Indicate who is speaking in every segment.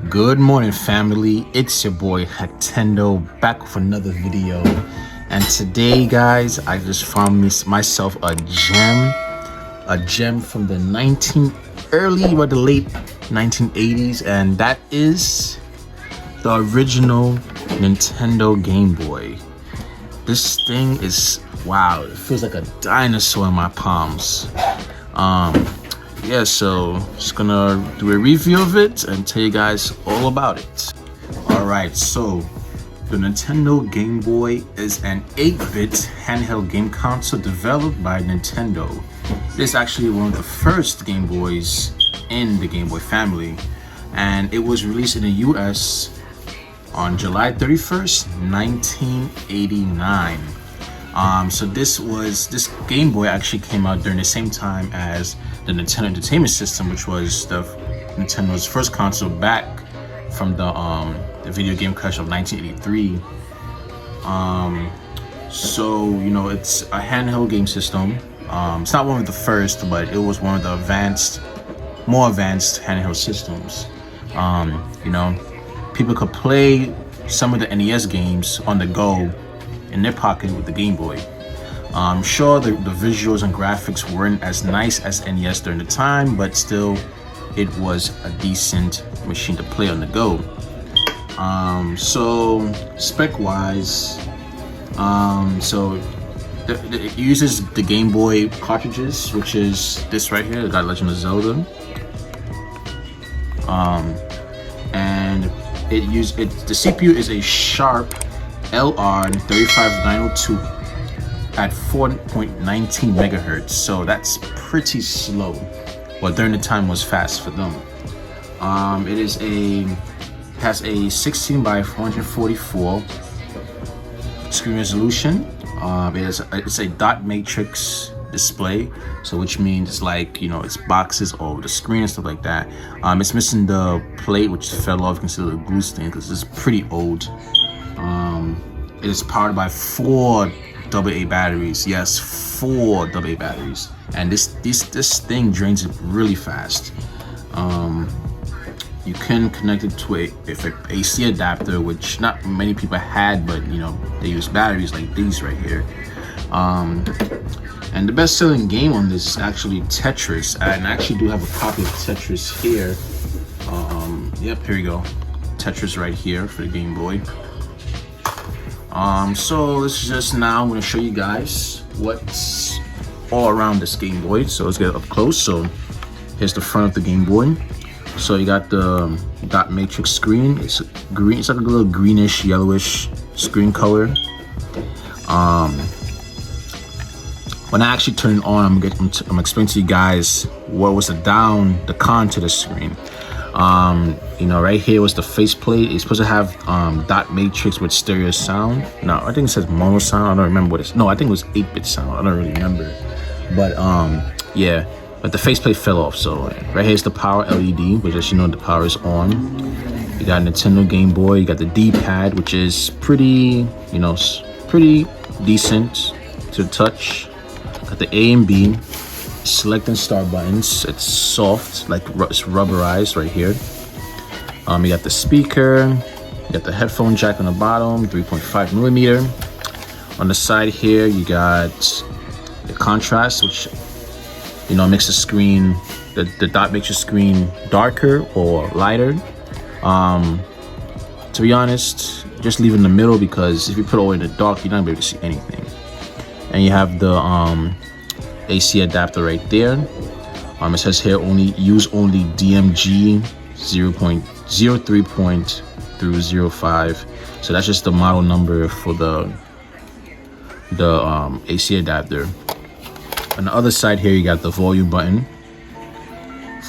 Speaker 1: Good morning, family. It's your boy Nintendo back with another video, and today, guys, I just found myself a gem from the late 1980s, and that is the original Nintendo Game Boy. This thing is wow. It feels like a dinosaur in my palms. Yeah, so just gonna do a review of it and tell you guys all about it. Alright, so the Nintendo Game Boy is an 8-bit handheld game console developed by Nintendo. It is actually one of the first Game Boys in the Game Boy family, and it was released in the US on July 31st, 1989. So this Game Boy actually came out during the same time as the Nintendo Entertainment System, which was Nintendo's first console back from the video game crash of 1983. So you know, it's a handheld game system. It's not one of the first, but it was one of the more advanced handheld systems. You know, people could play some of the NES games on the go in their pocket with the Game Boy. Sure, the visuals and graphics weren't as nice as NES during the time, but still, it was a decent machine to play on the go. So spec-wise, it uses the Game Boy cartridges, which is this right here. It got Legend of Zelda, and the CPU is a Sharp LR35902 at 4.19 megahertz, so that's pretty slow. Well, during the time was fast for them. It has a 16 by 444 screen resolution. It's a dot matrix display, so which means it's like, you know, it's boxes over the screen and stuff like that. It's missing the plate, which fell off considered a glue stain because it's pretty old. It is powered by 4 AA batteries. Yes, 4 AA batteries, and this thing drains it really fast. You can connect it to a AC adapter, which not many people had, but you know, they use batteries like these right here. And the best-selling game on this is actually Tetris, and I actually do have a copy of Tetris here. Yep, here we go. Tetris right here for the Game Boy. So this is just now I'm going to show you guys what's all around this Game Boy. So let's get up close. So here's the front of the Game Boy. So you got the dot matrix screen. It's green. It's like a little greenish, yellowish screen color. When I actually turn it on, I'm gonna explain to you guys what was the con to the screen. You know, right here was the faceplate. It's supposed to have dot matrix with stereo sound. No, I think it says mono sound. I don't remember what it's. No, I think it was 8-bit sound. I don't really remember. But yeah. But the faceplate fell off. So right here's the power LED, which lets you know the power is on. You got Nintendo Game Boy. You got the D-pad, which is pretty, you know, pretty decent to touch. Got the A and B. Select and start buttons. It's soft, like it's rubberized right here. You got the speaker, you got the headphone jack on the bottom, 3.5 millimeter. On the side here, you got the contrast, which, you know, makes the screen, the dot makes your screen darker or lighter. To be honest, just leave it in the middle, because if you put it all in the dark, you're not gonna be able to see anything. And you have the AC adapter right there. It says here use only DMG 0.03.005. So that's just the model number for the AC adapter. On the other side here, you got the volume button,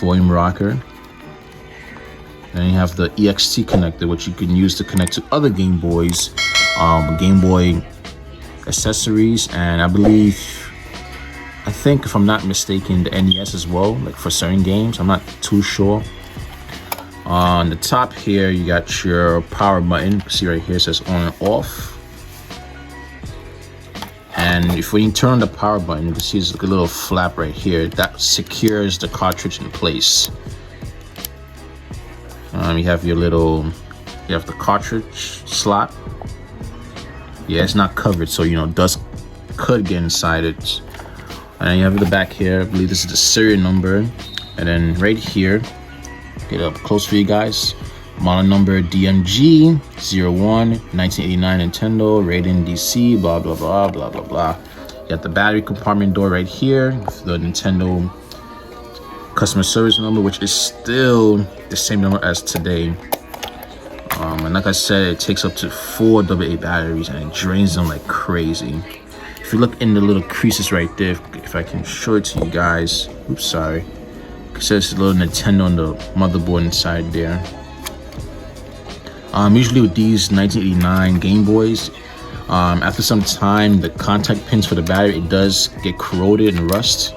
Speaker 1: volume rocker. Then you have the EXT connector, which you can use to connect to other Game Boys, Game Boy accessories, and I think, if I'm not mistaken, the NES as well, like for certain games. I'm not too sure. On the top here, you got your power button. See right here, it says on and off. And if we turn on the power button, you can see there's like a little flap right here that secures the cartridge in place. You have your little, you have the cartridge slot. Yeah, it's not covered, so dust could get inside it. And then you have the back here. I believe this is the serial number. And then right here, get up close for you guys. Model number DMG 01 1989 Nintendo, rating DC, blah blah blah blah blah blah. You got the battery compartment door right here, the Nintendo customer service number, which is still the same number as today. And like I said, it takes up to 4 AA batteries and it drains them like crazy. If you look in the little creases right there, if I can show it to you guys. Oops, sorry. It says a little Nintendo on the motherboard inside there. Usually with these 1989 Game Boys, after some time, the contact pins for the battery, it does get corroded and rust.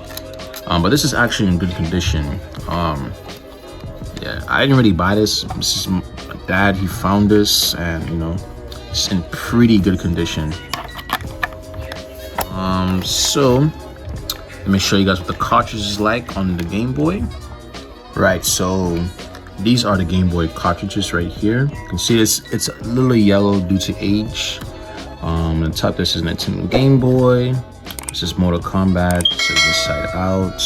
Speaker 1: But this is actually in good condition. Yeah, I didn't really buy this. This is my dad. He found this, and it's in pretty good condition. So let me show you guys what the cartridge is like on the Game Boy. Right, so these are the Game Boy cartridges right here. You can see it's a little yellow due to age. On the top, this is Nintendo Game Boy. This is Mortal Kombat. It says this side out.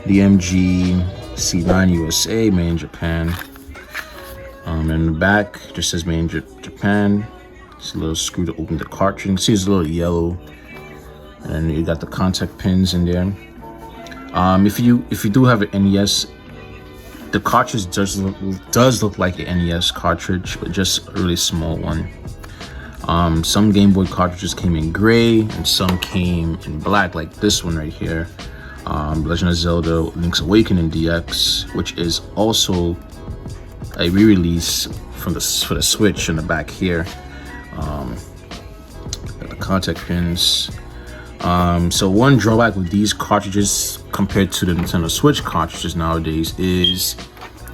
Speaker 1: DMG C9 USA, made in Japan. In the back, it just says made in Japan. It's a little screw to open the cartridge. You can see it's a little yellow. And you got the contact pins in there. If you do have an NES, the cartridge does look like an NES cartridge, but just a really small one. Some Game Boy cartridges came in gray and some came in black, like this one right here. Legend of Zelda Link's Awakening DX, which is also a re-release for the Switch in the back here. Got the contact pins. So one drawback with these cartridges compared to the Nintendo Switch cartridges nowadays is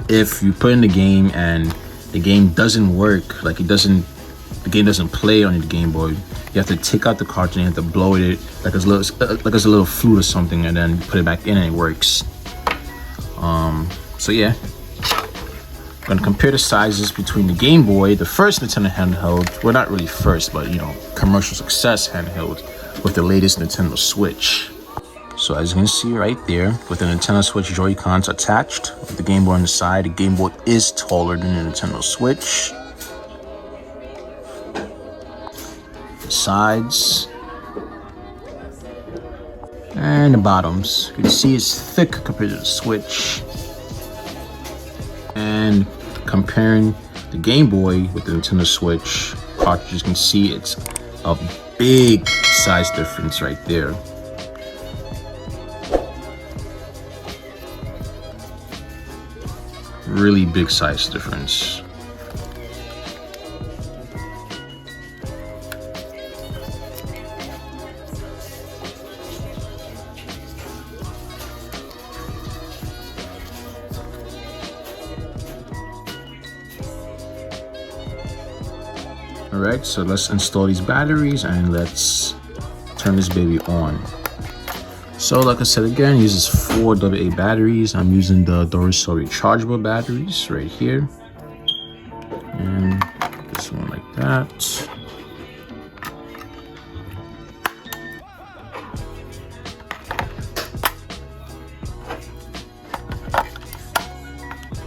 Speaker 1: if you put in the game and the game doesn't work, like the game doesn't play on the Game Boy, you have to take out the cartridge and you have to blow it like it's a little flute or something, and then put it back in and it works. So yeah, I'm gonna compare the sizes between the Game Boy, the first Nintendo handheld, well, not really first, but commercial success handheld, with the latest Nintendo Switch. So as you can see right there, with the Nintendo Switch Joy-Cons attached, with the Game Boy on the side, the Game Boy is taller than the Nintendo Switch. The sides and the bottoms, you can see it's thick compared to the Switch. And comparing the Game Boy with the Nintendo Switch cartridge, you can see it's a big size difference right there. Really big size difference. Alright, so let's install these batteries and let's turn this baby on. So like I said again, it uses 4 AA batteries. I'm using the Duracell rechargeable batteries right here. And this one like that.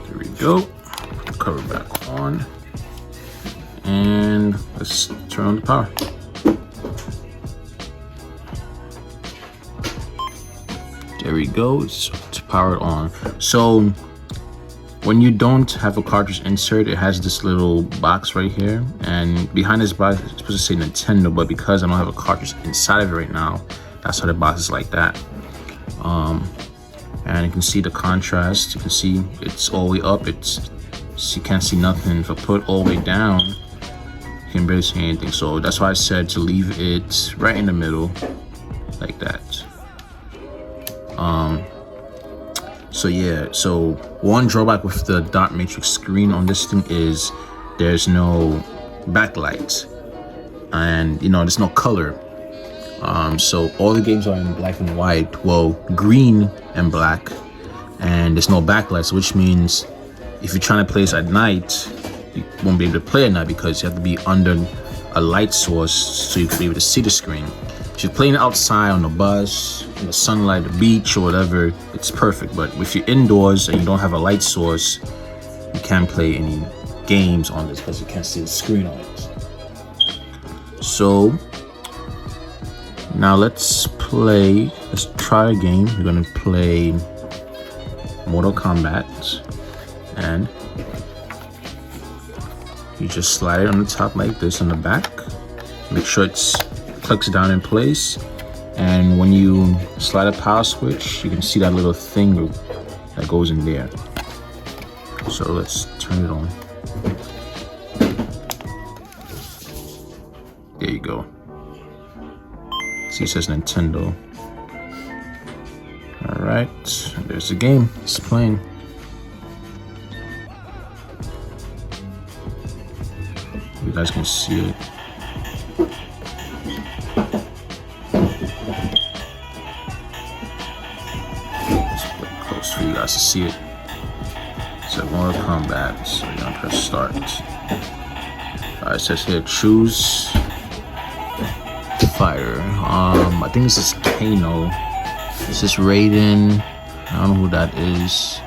Speaker 1: There we go. Cover back on. And let's turn on the power. There we go, it's to power it on. So when you don't have a cartridge insert, it has this little box right here, and behind this box it's supposed to say Nintendo, but because I don't have a cartridge inside of it right now, that's why the box is like that. And you can see the contrast. You can see it's all the way up, you can't see nothing. If I put all the way down, you can barely see anything. So that's why I said to leave it right in the middle like that. So yeah, so one drawback with the dot matrix screen on this thing is there's no backlight, and there's no color. So all the games are in black and white, well, green and black, and there's no backlights, which means if you're trying to play this at night, you won't be able to play at night because you have to be under a light source so you can be able to see the screen. If you're playing outside on the bus, in the sunlight, the beach, or whatever, it's perfect. But if you're indoors and you don't have a light source, you can't play any games on this because you can't see the screen on it. So now let's try a game. We're gonna play Mortal Kombat, and you just slide it on the top like this on the back. Make sure it's tucks down in place, and when you slide a power switch, you can see that little thing that goes in there. So let's turn it on. There you go. See, it says Nintendo. All right, there's the game. It's playing. You guys can see it. For you guys to see it. So Mortal Kombat. So you're gonna press start. It says here choose fighter. I think this is Kano. This is Raiden. I don't know who that is.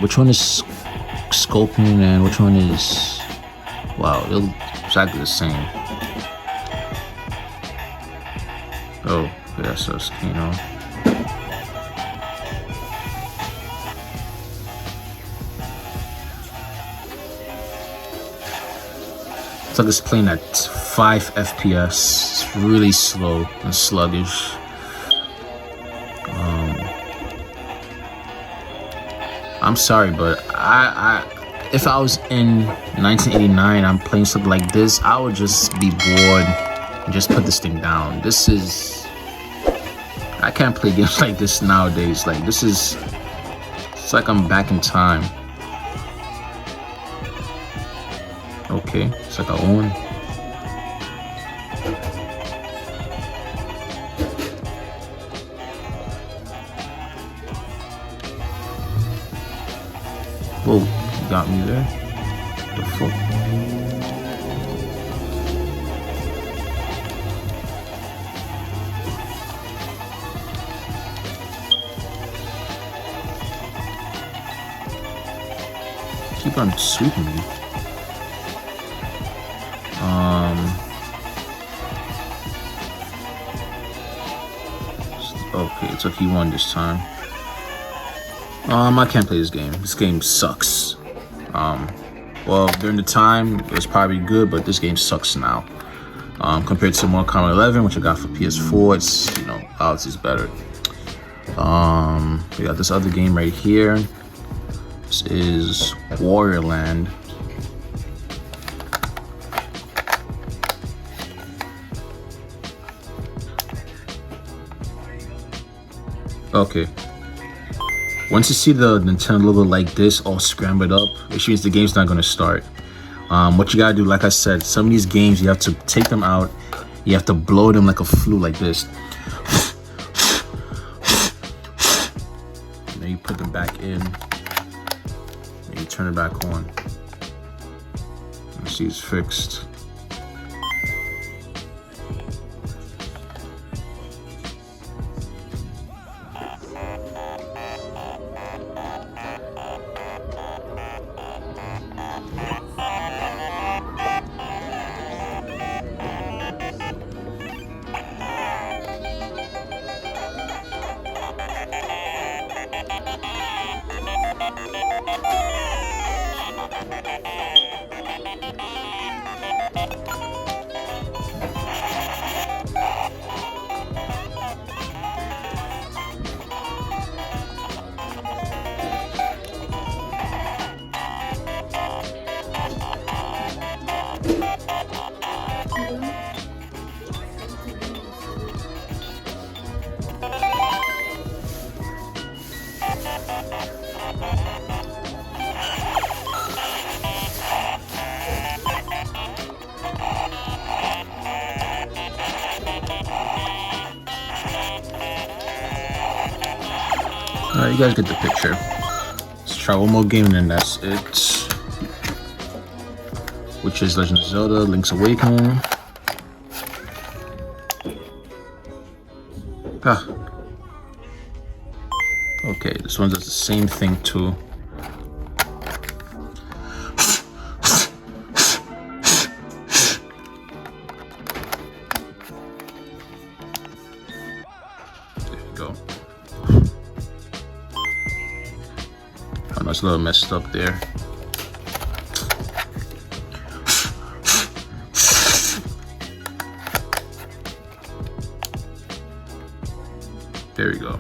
Speaker 1: Which one is Scorpion and which one is? Wow, they're exactly the same. Oh, yeah, so it's Kano. It's like it's playing at 5 FPS. It's really slow and sluggish. I'm sorry, but if I was in 1989, I'm playing something like this, I would just be bored and just put this thing down. I can't play games like this nowadays. Like it's like I'm back in time. Okay, it's like a Owen. Whoa, you got me there. What the fuck? Keep on sweeping me. Okay, it's okay, you won this time. I can't play this game. This game sucks. Well, during the time, it was probably good, but this game sucks now. Compared to Mortal Kombat 11, which I got for PS4, it's, obviously it's better. We got this other game right here. This is Warrior Land. Okay. Once you see the Nintendo logo like this, all scrambled up, which means the game's not going to start. What you gotta do, like I said, some of these games, you have to take them out. You have to blow them like a flute, like this. And then you put them back in. And you turn it back on. And see, it's fixed. You guys get the picture. Let's try one more game and then that's it. Which is Legend of Zelda: Link's Awakening. Ah. Okay, this one does the same thing too. There you go. Oh no, it's a little messed up there. There we go.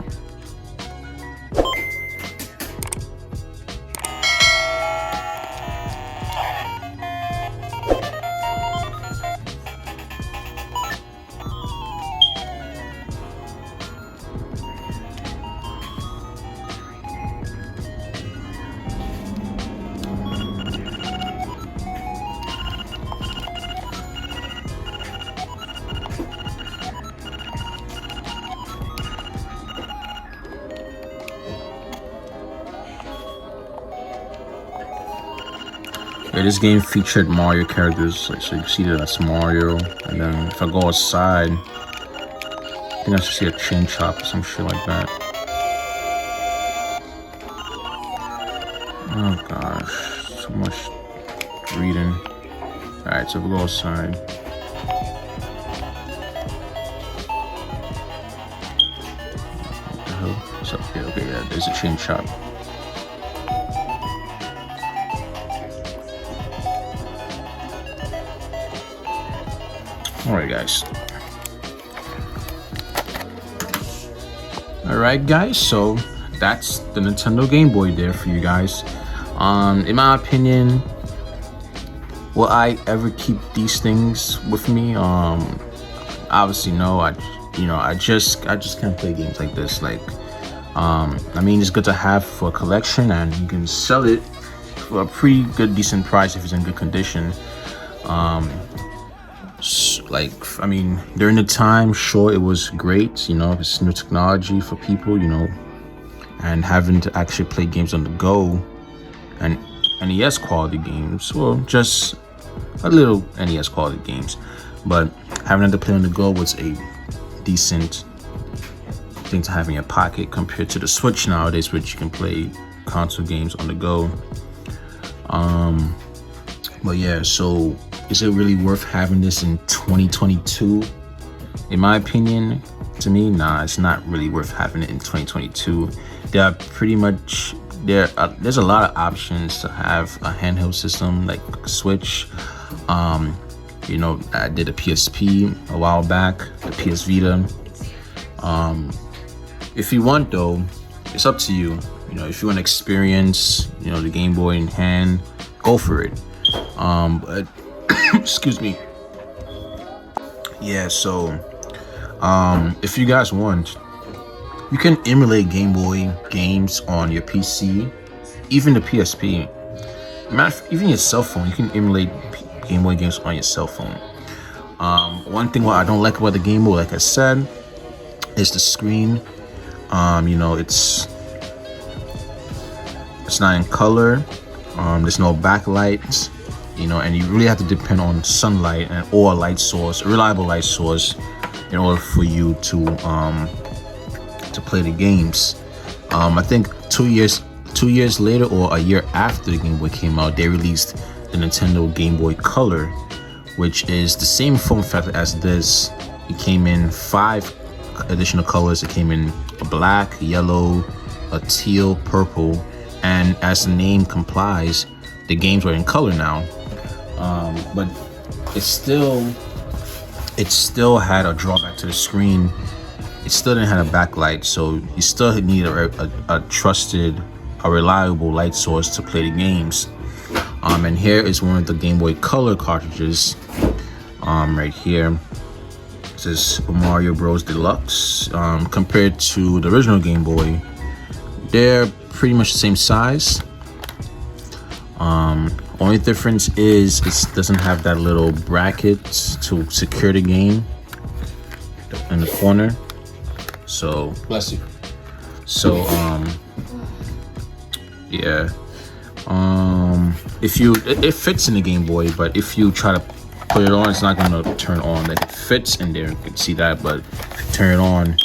Speaker 1: Yeah, this game featured Mario characters, like, so you see that that's Mario, and then if I go outside, I think I should see a chain chop or some shit like that. Oh gosh, so much reading. Alright, so if we go outside. What the hell? What's up here? Okay, yeah, there's a chain chop. Alright guys. Alright guys, so that's the Nintendo Game Boy there for you guys. In my opinion, will I ever keep these things with me? Obviously no. I just can't play games like this. Like, I mean, it's good to have for a collection, and you can sell it for a pretty good, decent price if it's in good condition. Like, I mean, during the time, sure, it was great, you know, it's new technology for people, you know, and having to actually play games on the go, and NES quality games, well, just a little NES quality games, but having to play on the go was a decent thing to have in your pocket compared to the Switch nowadays, which you can play console games on the go. But yeah, so is it really worth having this in 2022? In my opinion, to me, nah, it's not really worth having it in 2022. There are pretty much there's a lot of options to have a handheld system like Switch. You know, I did a PSP a while back, the PS Vita. If you want though, it's up to you. You know, if you want to experience, you know, the Game Boy in hand, go for it. But excuse me. Yeah, so if you guys want, you can emulate Game Boy games on your PC, even the PSP. Even your cell phone, you can emulate Game Boy games on your cell phone. One thing what I don't like about the Game Boy, like I said, is the screen. You know, it's not in color. There's no backlight, you know, and you really have to depend on sunlight or a light source, a reliable light source, in order for you to play the games. I think 2 years later, or a year after the Game Boy came out, they released the Nintendo Game Boy Color, which is the same form factor as this. It came in 5 additional colors. It came in a black, yellow, a teal, purple, and as the name complies, the games were in color now. But it still had a drawback to the screen. It still didn't have a backlight, so you still need a trusted, a reliable light source to play the games. And here is one of the Game Boy Color cartridges. Right here, this is Super Mario Bros. Deluxe. Compared to the original Game Boy, they're pretty much the same size. Only difference is it doesn't have that little bracket to secure the game in the corner. So bless you. So Yeah. If you, it fits in the Game Boy, but if you try to put it on, it's not gonna turn on. Like, it fits in there, you can see that, but if you turn it on,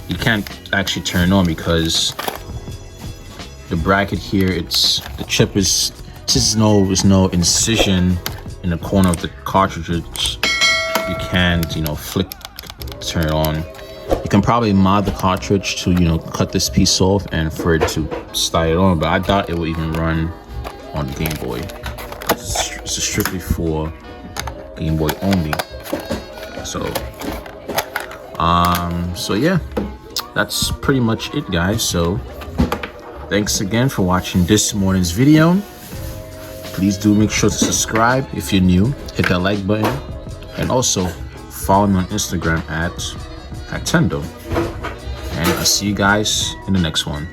Speaker 1: you can't actually turn it on because the bracket here, the chip is, since there's no incision in the corner of the cartridge, you can't, you know, turn it on. You can probably mod the cartridge to, you know, cut this piece off and for it to slide it on, but I doubt it will even run on the Game Boy. It's strictly for Game Boy only. So yeah, that's pretty much it, guys. So thanks again for watching this morning's video. Please do make sure to subscribe if you're new, hit that like button, and also follow me on Instagram at Nintendo. And I'll see you guys in the next one.